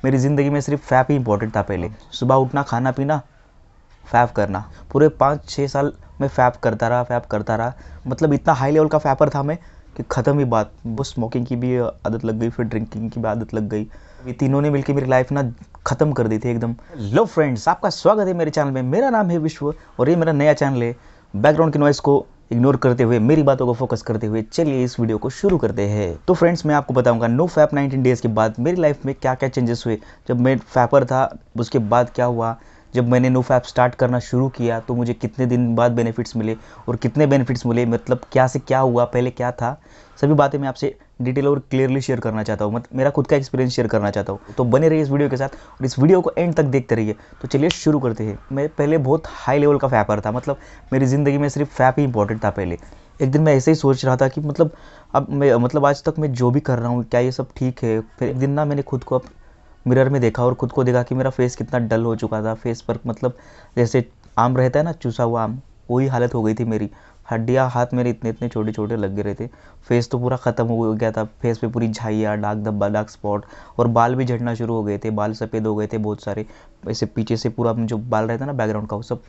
मेरी ज़िंदगी में सिर्फ फैप ही इंपॉर्टेंट था पहले। सुबह उठना, खाना पीना, फैप करना। पूरे 5-6 साल मैं फैप करता रहा। मतलब इतना हाई लेवल का फैपर था मैं कि ख़त्म ही बात। वो स्मोकिंग की भी आदत लग गई, फिर ड्रिंकिंग की भी आदत लग गई। ये तीनों ने मिलकर मेरी लाइफ ना ख़त्म कर दी थी एकदम। हेलो फ्रेंड्स, आपका स्वागत है मेरे चैनल में। मेरा नाम है विश्व और ये मेरा नया चैनल है। बैकग्राउंड की नॉइस को इग्नोर करते हुए, मेरी बातों को फोकस करते हुए चलिए इस वीडियो को शुरू करते हैं। तो फ्रेंड्स, मैं आपको बताऊंगा नो फैप 19 डेज़ के बाद मेरी लाइफ में क्या क्या चेंजेस हुए। जब मैं फैपर था उसके बाद क्या हुआ, जब मैंने नो फैप स्टार्ट करना शुरू किया तो मुझे कितने दिन बाद बेनिफिट्स मिले और कितने बेनिफिट्स मिले, मतलब क्या से क्या हुआ, पहले क्या था, सभी बातें मैं आपसे डिटेल और क्लियरली शेयर करना चाहता हूँ। मेरा खुद का एक्सपीरियंस शेयर करना चाहता हूँ। तो बने रहिए इस वीडियो के साथ और इस वीडियो को एंड तक देखते रहिए। तो चलिए शुरू करते हैं। मैं पहले बहुत हाई लेवल का फैपर था, मतलब मेरी ज़िंदगी में सिर्फ फैप ही इंपॉर्टेंट था पहले। एक दिन मैं ऐसे ही सोच रहा था कि मतलब अब मैं आज तक मैं जो भी कर रहा हूँ क्या ये सब ठीक है। फिर एक दिन ना मैंने खुद को मिरर में देखा और खुद को देखा कि मेरा फेस कितना डल हो चुका था। फेस पर मतलब जैसे आम रहता है ना, चूसा हुआ आम, वही हालत हो गई थी मेरी। हड्डियाँ हाथ मेरे इतने इतने छोटे छोटे लग रहे थे। फेस तो पूरा ख़त्म हो गया था। फेस पे पूरी झाइयाँ, दाग धब्बा, डार्क स्पॉट और बाल भी झड़ना शुरू हो गए थे। बाल सफ़ेद हो गए थे बहुत सारे। ऐसे पीछे से पूरा जो बाल रहता ना बैकग्राउंड का, वो सब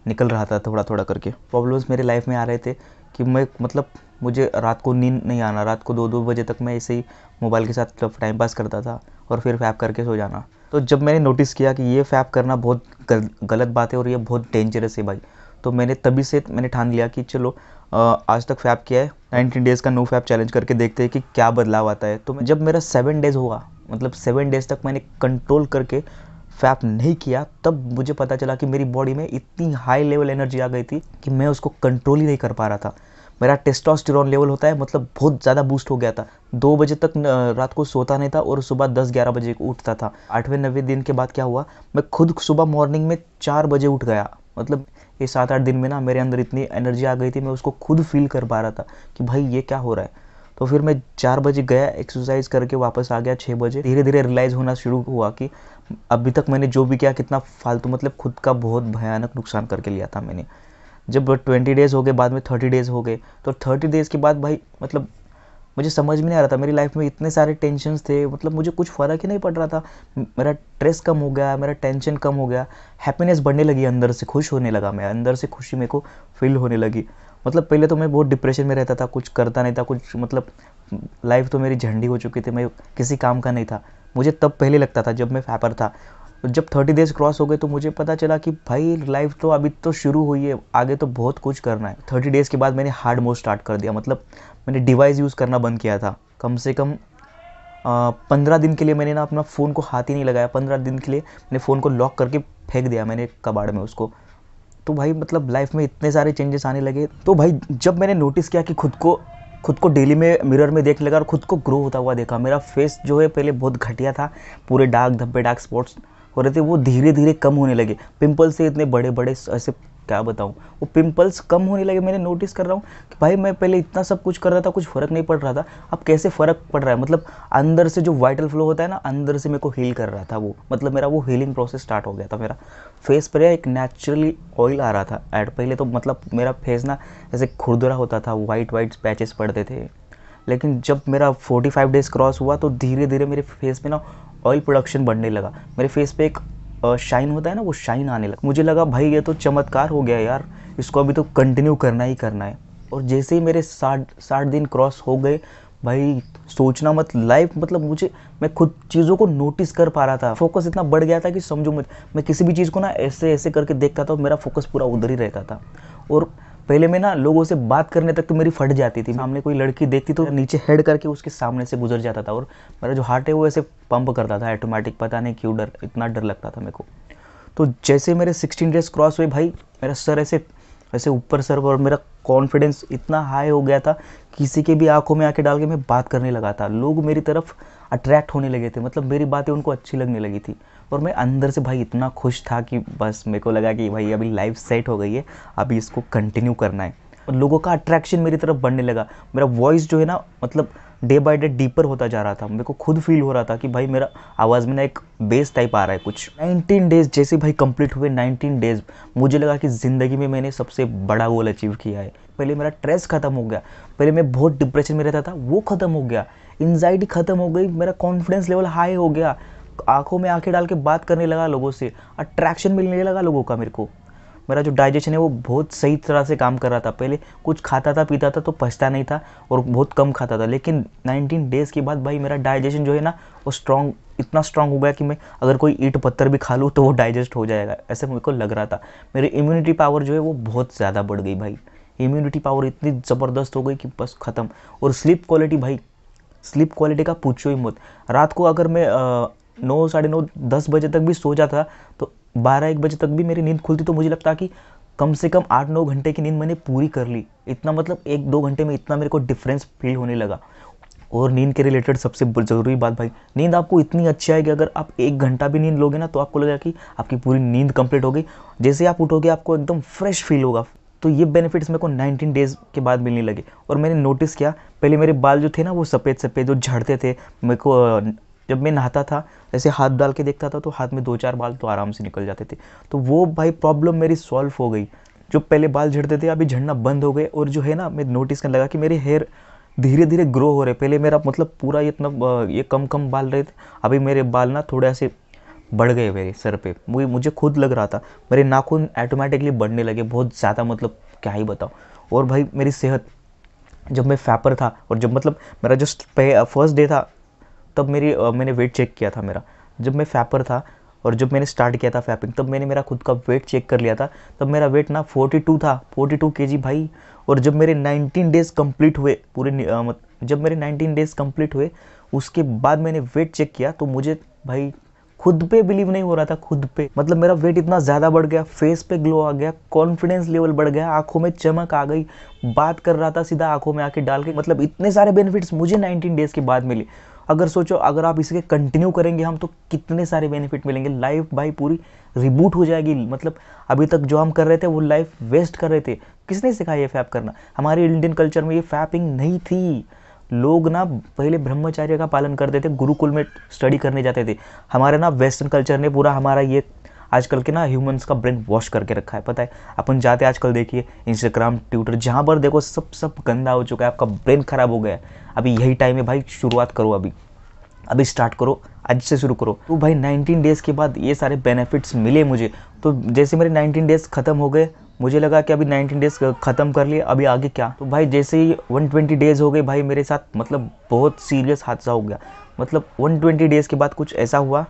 निकल रहा था थोड़ा थोड़ा करके। प्रॉब्लम्स मेरे लाइफ में आ रहे थे कि मैं मतलब मुझे रात को नींद नहीं आना। रात को 2-2 बजे तक मैं ऐसे ही मोबाइल के साथ टाइम पास करता था और फिर फैप करके सो जाना। तो जब मैंने नोटिस किया कि ये फैप करना बहुत गलत बात है और ये बहुत डेंजरस है भाई, तो मैंने तभी से मैंने ठान लिया कि चलो आज तक फैप किया है, 19 डेज़ का नो फैप चैलेंज करके देखते हैं कि क्या बदलाव आता है। तो जब मेरा 7 डेज़ हुआ, मतलब 7 डेज़ तक मैंने कंट्रोल करके फैप नहीं किया, तब मुझे पता चला कि मेरी बॉडी में इतनी हाई लेवल एनर्जी आ गई थी कि मैं उसको कंट्रोल ही नहीं कर पा रहा था। मेरा टेस्टोस्टेरोन लेवल होता है, मतलब बहुत ज़्यादा बूस्ट हो गया था। 2 बजे तक रात को सोता नहीं था और सुबह 10-11 बजे उठता था। 8वें 9वें दिन के बाद क्या हुआ, मैं खुद सुबह मॉर्निंग में 4 बजे उठ गया। मतलब ये 7-8 दिन में ना मेरे अंदर इतनी एनर्जी आ गई थी, मैं उसको खुद फील कर पा रहा था कि भाई ये क्या हो रहा है। तो फिर मैं 4 बजे गया, एक्सरसाइज करके वापस आ गया 6 बजे। धीरे धीरे रियलाइज़ होना शुरू हुआ कि अभी तक मैंने जो भी किया कितना फालतू, मतलब खुद का बहुत भयानक नुकसान करके लिया था मैंने। जब 20 डेज़ हो गए, बाद में 30 डेज़ हो गए, तो 30 डेज़ के बाद भाई मतलब मुझे समझ में नहीं आ रहा था। मेरी लाइफ में इतने सारे टेंशन्स थे, मतलब मुझे कुछ फ़र्क ही नहीं पड़ रहा था। मेरा स्ट्रेस कम हो गया, मेरा टेंशन कम हो गया, हैप्पीनेस बढ़ने लगी, अंदर से खुश होने लगा मैं, अंदर से खुशी मेरे को फील होने लगी। मतलब पहले तो मैं बहुत डिप्रेशन में रहता था, कुछ करता नहीं था, कुछ मतलब लाइफ तो मेरी झंडी हो चुकी थी, मैं किसी काम का नहीं था। मुझे तब पहले लगता था जब मैं फैपर था। जब 30 डेज़ क्रॉस हो गए तो मुझे पता चला कि भाई लाइफ तो अभी तो शुरू हुई है, आगे तो बहुत कुछ करना है। 30 डेज़ के बाद मैंने हार्ड मोड स्टार्ट कर दिया, मतलब मैंने डिवाइस यूज़ करना बंद किया था। कम से कम 15 दिन के लिए मैंने ना अपना फ़ोन को हाथ ही नहीं लगाया। 15 दिन के लिए मैंने फ़ोन को लॉक करके फेंक दिया मैंने कबाड़ में उसको। तो भाई मतलब लाइफ में इतने सारे चेंजेस आने लगे। तो भाई जब मैंने नोटिस किया कि खुद को डेली में मिरर में देखने लगा और खुद को ग्रो होता हुआ देखा। मेरा फेस जो है पहले बहुत घटिया था, पूरे दाग धब्बे, डार्क स्पॉट्स हो रहे थे, वो धीरे धीरे कम होने लगे। पिंपल्स से इतने बड़े बड़े ऐसे, क्या बताऊँ, वो पिंपल्स कम होने लगे। मैंने नोटिस कर रहा हूँ कि भाई मैं पहले इतना सब कुछ कर रहा था, कुछ फ़र्क नहीं पड़ रहा था, अब कैसे फ़र्क पड़ रहा है। मतलब अंदर से जो वाइटल फ्लो होता है ना, अंदर से मेरे को हील कर रहा था वो, मतलब मेरा वो हीलिंग प्रोसेस स्टार्ट हो गया था। मेरा फेस पर एक नेचुरली ऑयल आ रहा था ऐड। पहले तो मतलब मेरा फेस ना ऐसे खुरदुरा होता था, वाइट वाइट पैचेस पड़ते थे। लेकिन जब मेरा 45 डेज़ क्रॉस हुआ तो धीरे धीरे मेरे फेस पे ना ऑयल प्रोडक्शन बढ़ने लगा। मेरे फेस पे एक शाइन होता है ना, वो शाइन आने लगा। मुझे लगा भाई ये तो चमत्कार हो गया यार, इसको अभी तो कंटिन्यू करना ही करना है। और जैसे ही मेरे 60 दिन क्रॉस हो गए भाई, सोचना मत, लाइफ मतलब मैं खुद चीज़ों को नोटिस कर पा रहा था। फोकस इतना बढ़ गया था कि समझो मत, मैं किसी भी चीज़ को ना ऐसे ऐसे करके देखता था, मेरा फोकस पूरा उधर ही रहता था। और पहले मैं ना लोगों से बात करने तक तो मेरी फट जाती थी। सामने कोई लड़की देखती तो नीचे हेड करके उसके सामने से गुजर जाता था और मेरा जो हार्ट है वो ऐसे पंप करता था ऑटोमेटिक। पता नहीं क्यों इतना डर लगता था मेरे को। तो जैसे मेरे 16 डेज़ क्रॉस हुए भाई, मेरा सर ऐसे ऐसे ऊपर सर, और मेरा कॉन्फिडेंस इतना हाई हो गया था, किसी के भी आंखों में आंखें डाल के मैं बात करने लगा था। लोग मेरी तरफ अट्रैक्ट होने लगे थे, मतलब मेरी बातें उनको अच्छी लगने लगी थी। और मैं अंदर से भाई इतना खुश था कि बस मेरे को लगा कि भाई अभी लाइफ सेट हो गई है, अभी इसको कंटिन्यू करना है। और लोगों का अट्रैक्शन मेरी तरफ बढ़ने लगा। मेरा वॉइस जो है ना, मतलब डे बाय डे डीपर होता जा रहा था। मेरे को खुद फील हो रहा था कि भाई मेरा आवाज़ में ना एक बेस टाइप आ रहा है कुछ। 19 डेज़ जैसे भाई कंप्लीट हुए, 19 डेज़ मुझे लगा कि ज़िंदगी में मैंने सबसे बड़ा गोल अचीव किया है। पहले मेरा स्ट्रेस खत्म हो गया, पहले मैं बहुत डिप्रेशन में रहता था, वो ख़त्म हो गया। एंजाइटी ख़त्म हो गई, मेरा कॉन्फिडेंस लेवल हाई हो गया। आंखों में आंखें डाल के बात करने लगा लोगों से, अट्रैक्शन मिलने लगा लोगों का मेरे को। मेरा जो डाइजेशन है वो बहुत सही तरह से काम कर रहा था। पहले कुछ खाता था पीता था तो पचता नहीं था और बहुत कम खाता था, लेकिन 19 डेज़ के बाद भाई मेरा डाइजेशन जो है ना वो स्ट्रॉन्ग, इतना स्ट्रॉन्ग हो गया कि मैं अगर कोई ईंट पत्थर भी खा लूँ तो वो डाइजेस्ट हो जाएगा, ऐसे मेरे को लग रहा था। मेरी इम्यूनिटी पावर जो है वो बहुत ज़्यादा बढ़ गई भाई। इम्यूनिटी पावर इतनी ज़बरदस्त हो गई कि बस ख़त्म। और स्लीप क्वालिटी भाई, स्लीप क्वालिटी का पूछो ही मत। रात को अगर मैं 9, साढ़े 9, 10 बजे तक भी सो जाता तो 12-1 बजे तक भी मेरी नींद खुलती तो मुझे लगता कि कम से कम 8-9 घंटे की नींद मैंने पूरी कर ली। इतना मतलब 1-2 घंटे में इतना मेरे को डिफरेंस फील होने लगा। और नींद के रिलेटेड सबसे ज़रूरी बात भाई, नींद आपको इतनी अच्छी आएगी अगर आप 1 घंटा भी नींद लोगे ना तो आपको लगेगा कि आपकी पूरी नींद कंप्लीट हो गई। जैसे आप उठोगे आपको एकदम फ्रेश फील होगा। तो ये बेनिफिट्स मेरे को 19 डेज़ के बाद मिलने लगे। और मैंने नोटिस किया, पहले मेरे बाल जो थे ना वो सफ़ेद सफ़ेद जो झड़ते थे मेरे को, जब मैं नहाता था ऐसे हाथ डाल के देखता था तो हाथ में 2-4 बाल तो आराम से निकल जाते थे। तो वो भाई प्रॉब्लम मेरी सॉल्व हो गई। जो पहले बाल झड़ते थे अभी झड़ना बंद हो गए। और जो है ना मैं नोटिस करने लगा कि मेरे हेयर धीरे धीरे ग्रो हो रहे। पहले मेरा मतलब पूरा ये इतना ये कम बाल रहे थे, अभी मेरे बाल ना थोड़े ऐसे बढ़ गए मेरे सर पे। मुझे खुद लग रहा था मेरे नाखून ऑटोमेटिकली बढ़ने लगे बहुत ज़्यादा, मतलब क्या ही बताऊँ। और भाई मेरी सेहत, जब मैं फैपर था और जब मतलब मेरा जो फर्स्ट डे था तब मैंने वेट चेक किया था मेरा। जब मैं फैपर था और जब मैंने स्टार्ट किया था फैपिंग तब मैंने मेरा खुद का वेट चेक कर लिया था। तब मेरा वेट ना 42 था, 42 केजी भाई। और जब मेरे 19 डेज़ कंप्लीट हुए जब मेरे 19 डेज़ कंप्लीट हुए उसके बाद मैंने वेट चेक किया तो मुझे भाई खुद पे बिलीव नहीं हो रहा था, खुद पे। मतलब मेरा वेट इतना ज़्यादा बढ़ गया, फेस पे ग्लो आ गया, कॉन्फिडेंस लेवल बढ़ गया, आंखों में चमक आ गई, बात कर रहा था सीधा आंखों में आके डाल के। मतलब इतने सारे बेनिफिट्स मुझे 19 डेज़ के बाद मिले। अगर सोचो अगर आप इसके कंटिन्यू करेंगे हम तो कितने सारे बेनिफिट मिलेंगे। लाइफ भाई पूरी रिबूट हो जाएगी। मतलब अभी तक जो हम कर रहे थे वो लाइफ वेस्ट कर रहे थे। किसने सिखाया ये फैप करना? हमारे इंडियन कल्चर में ये फैपिंग नहीं थी। लोग ना पहले ब्रह्मचर्य का पालन करते थे, गुरुकुल में स्टडी करने जाते थे। हमारे ना वेस्टर्न कल्चर ने पूरा हमारा ये आजकल के ना ह्यूमंस का ब्रेन वॉश करके रखा है। पता है अपन जाते आजकल देखिए इंस्टाग्राम, ट्विटर, जहाँ पर देखो सब गंदा हो चुका है, आपका ब्रेन खराब हो गया है। अभी यही टाइम है भाई, शुरुआत करो अभी स्टार्ट करो, आज से शुरू करो। तो भाई 19 डेज़ के बाद ये सारे बेनिफिट्स मिले मुझे। तो जैसे मेरे 19 डेज़ ख़त्म हो गए, मुझे लगा कि अभी 19 डेज़ ख़त्म कर लिए, अभी आगे क्या। तो भाई जैसे ही 120 डेज़ हो गए भाई मेरे साथ मतलब बहुत सीरियस हादसा हो गया। मतलब 120 डेज़ के बाद कुछ ऐसा हुआ,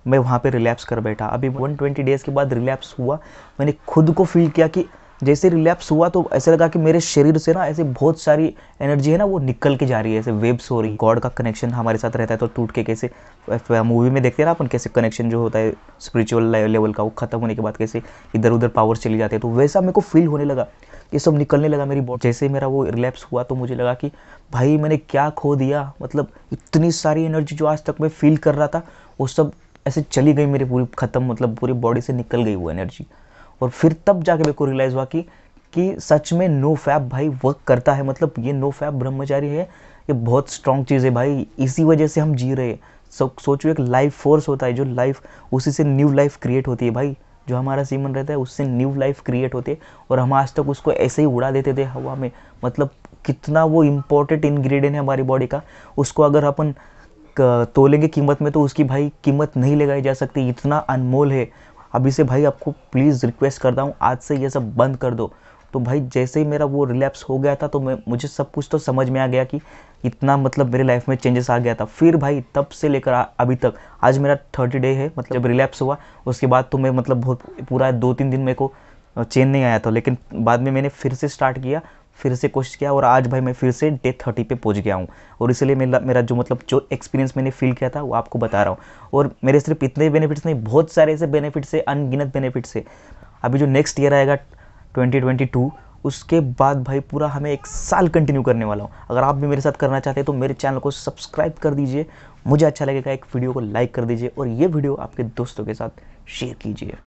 मैं वहाँ पे रिलैप्स कर बैठा। अभी 120 डेज़ के बाद रिलैप्स हुआ, मैंने खुद को फील किया कि जैसे रिलैप्स हुआ तो ऐसा लगा कि मेरे शरीर से ना ऐसे बहुत सारी एनर्जी है ना वो निकल के जा रही है, ऐसे वेव्स हो रही। गॉड का कनेक्शन हमारे साथ रहता है तो टूट के कैसे मूवी में देखते हैं ना अपन, कैसे कनेक्शन जो होता है स्पिरिचुअल लेवल का वो ख़त्म होने के बाद कैसे इधर उधर पावर चली जाती है, तो वैसा मेरे को फील होने लगा। ये सब निकलने लगा मेरी बॉडी। जैसे मेरा वो रिलैप्स हुआ तो मुझे लगा कि भाई मैंने क्या खो दिया। मतलब इतनी सारी एनर्जी जो आज तक मैं फील कर रहा था वो सब ऐसे चली गई मेरी पूरी, ख़त्म, मतलब पूरी बॉडी से निकल गई वो एनर्जी। और फिर तब जाके मेरे को रियलाइज़ हुआ कि सच में नो फैप भाई वर्क करता है। मतलब ये नो फैप ब्रह्मचारी है, ये बहुत स्ट्रॉन्ग चीज़ है भाई। इसी वजह से हम जी रहे हैं। सब सोचो एक लाइफ फोर्स होता है जो लाइफ, उसी से न्यू लाइफ क्रिएट होती है भाई। जो हमारा सीमन रहता है उससे न्यू लाइफ क्रिएट होती है और हम आज तक उसको ऐसे ही उड़ा देते थे हवा में। मतलब कितना वो इम्पोर्टेंट इंग्रेडिएंट है हमारी बॉडी का, उसको अगर अपन तोलेंगे कीमत में तो उसकी भाई कीमत नहीं लगाई जा सकती, इतना अनमोल है। अभी से भाई आपको प्लीज़ रिक्वेस्ट करता हूँ आज से ये सब बंद कर दो। तो भाई जैसे ही मेरा वो रिलैप्स हो गया था तो मुझे सब कुछ तो समझ में आ गया कि इतना मतलब मेरे लाइफ में चेंजेस आ गया था। फिर भाई तब से लेकर अभी तक आज मेरा 30 डे है। मतलब जब रिलैप्स हुआ उसके बाद तो मैं मतलब बहुत पूरा 2-3 दिन मेरे को चैन नहीं आया था, लेकिन बाद में मैंने फिर से स्टार्ट किया, फिर से कोशिश किया और आज भाई मैं फिर से डे 30 पे पहुंच गया हूँ। और इसलिए मेरा जो मतलब जो एक्सपीरियंस मैंने फील किया था वो आपको बता रहा हूँ। और मेरे सिर्फ इतने बेनिफिट्स नहीं, बहुत सारे ऐसे बेनिफिट्स है, अनगिनत बेनिफिट्स है। अभी जो नेक्स्ट ईयर आएगा 2022 उसके बाद भाई पूरा हमें 1 साल कंटिन्यू करने वाला हूँ। अगर आप भी मेरे साथ करना चाहते हैं तो मेरे चैनल को सब्सक्राइब कर दीजिए, मुझे अच्छा लगेगा। एक वीडियो को लाइक कर दीजिए और ये वीडियो आपके दोस्तों के साथ शेयर कीजिए।